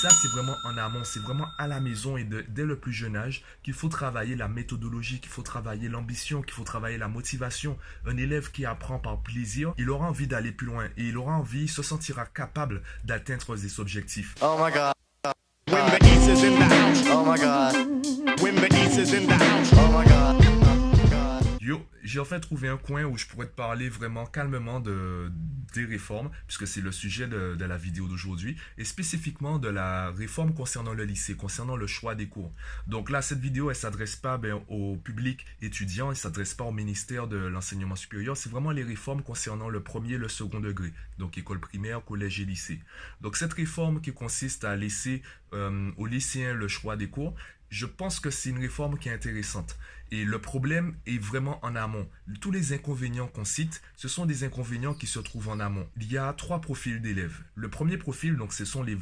ça, c'est vraiment en amont, c'est vraiment à la maison et dès le plus jeune âge qu'il faut travailler la méthodologie, qu'il faut travailler l'ambition, qu'il faut travailler la motivation. Un élève qui apprend par plaisir, il aura envie d'aller plus loin et il aura envie, il se sentira capable d'atteindre ses objectifs. Oh my God. When the East is in the house. Oh my God. When the East is in the house. Oh my God. Yo, j'ai enfin trouvé un coin où je pourrais te parler vraiment calmement des réformes, puisque c'est le sujet de la vidéo d'aujourd'hui, et spécifiquement de la réforme concernant le lycée, concernant le choix des cours. Donc là, cette vidéo, elle ne s'adresse pas au public étudiant, elle ne s'adresse pas au ministère de l'enseignement supérieur, c'est vraiment les réformes concernant le premier et le second degré, donc école primaire, collège et lycée. Donc cette réforme qui consiste à laisser aux lycéens le choix des cours, je pense que c'est une réforme qui est intéressante. Et le problème est vraiment en amont. Tous les inconvénients qu'on cite, ce sont des inconvénients qui se trouvent en amont. Il y a trois profils d'élèves. Le premier profil, donc, ce sont les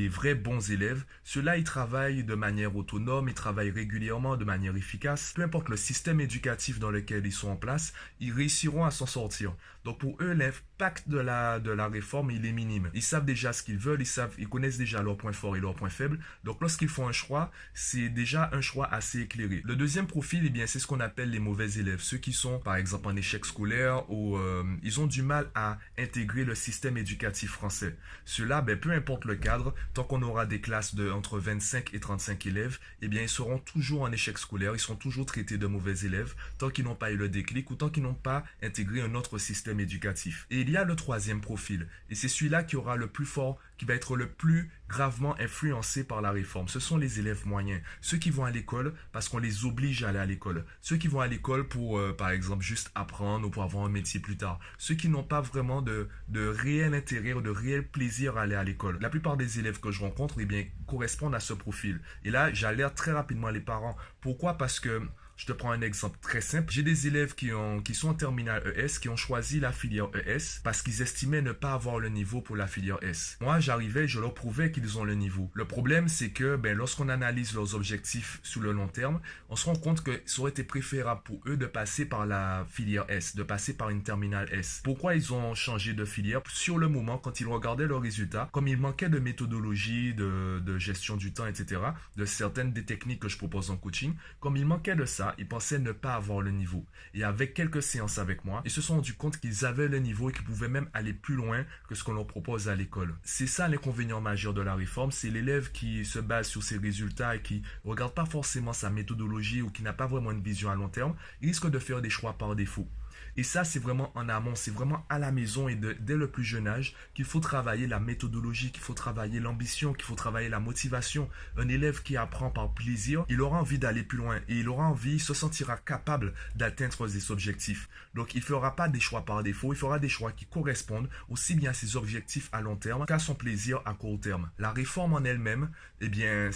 vrais bons élèves. Ceux-là, ils travaillent de manière autonome, ils travaillent régulièrement, de manière efficace. Peu importe le système éducatif dans lequel ils sont en place, ils réussiront à s'en sortir. Donc pour eux, l'impact de la réforme, il est minime. Ils savent déjà ce qu'ils veulent, ils connaissent déjà leurs points forts et leurs points faibles. Donc lorsqu'ils font un choix, c'est déjà un choix assez éclairé. Le deuxième profil, eh bien, c'est ce qu'on appelle les mauvais élèves. Ceux qui sont, par exemple, en échec scolaire ou ils ont du mal à intégrer le système éducatif français. Ceux-là, ben, peu importe le cadre, tant qu'on aura des classes entre 25 et 35 élèves, eh bien, ils seront toujours en échec scolaire, ils seront toujours traités de mauvais élèves tant qu'ils n'ont pas eu le déclic ou tant qu'ils n'ont pas intégré un autre système éducatif. Et il y a le troisième profil, et c'est celui-là qui aura le plus fort, qui va être le plus gravement influencé par la réforme. Ce sont les élèves moyens, ceux qui vont à l'école parce qu'on les oblige à aller à l'école, ceux qui vont à l'école pour, par exemple, juste apprendre ou pour avoir un métier plus tard, ceux qui n'ont pas vraiment de réel intérêt ou de réel plaisir à aller à l'école. La plupart des élèves que je rencontre, eh bien, correspondent à ce profil. Et là, j'alerte très rapidement les parents. Pourquoi? Parce que je te prends un exemple très simple. J'ai des élèves qui sont en terminale ES, qui ont choisi la filière ES parce qu'ils estimaient ne pas avoir le niveau pour la filière S. Moi, j'arrivais, je leur prouvais qu'ils ont le niveau. Le problème, c'est que lorsqu'on analyse leurs objectifs sur le long terme, on se rend compte que ça aurait été préférable pour eux de passer par la filière S, de passer par une terminale S. Pourquoi ils ont changé de filière? Sur le moment, quand ils regardaient leurs résultats, comme il manquait de méthodologie, de gestion du temps, etc., de certaines des techniques que je propose en coaching, comme il manquait de ça, ils pensaient ne pas avoir le niveau. Et avec quelques séances avec moi, ils se sont rendus compte qu'ils avaient le niveau et qu'ils pouvaient même aller plus loin que ce qu'on leur propose à l'école. C'est ça l'inconvénient majeur de la réforme, c'est l'élève qui se base sur ses résultats et qui ne regarde pas forcément sa méthodologie ou qui n'a pas vraiment une vision à long terme, il risque de faire des choix par défaut. Et ça, c'est vraiment en amont, c'est vraiment à la maison et dès le plus jeune âge qu'il faut travailler la méthodologie, qu'il faut travailler l'ambition, qu'il faut travailler la motivation. Un élève qui apprend par plaisir, il aura envie d'aller plus loin et il aura envie, il se sentira capable d'atteindre ses objectifs. Donc, il ne fera pas des choix par défaut, il fera des choix qui correspondent aussi bien à ses objectifs à long terme qu'à son plaisir à court terme. La réforme en elle-même, eh bien,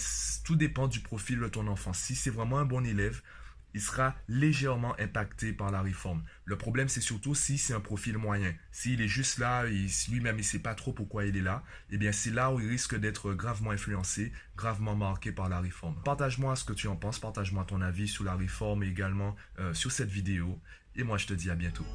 tout dépend du profil de ton enfant. Si c'est vraiment un bon élève, il sera légèrement impacté par la réforme. Le problème, c'est surtout si c'est un profil moyen. S'il est juste là, lui-même, il ne sait pas trop pourquoi il est là, eh bien, c'est là où il risque d'être gravement influencé, gravement marqué par la réforme. Partage-moi ce que tu en penses, partage-moi ton avis sur la réforme et également sur cette vidéo. Et moi, je te dis à bientôt.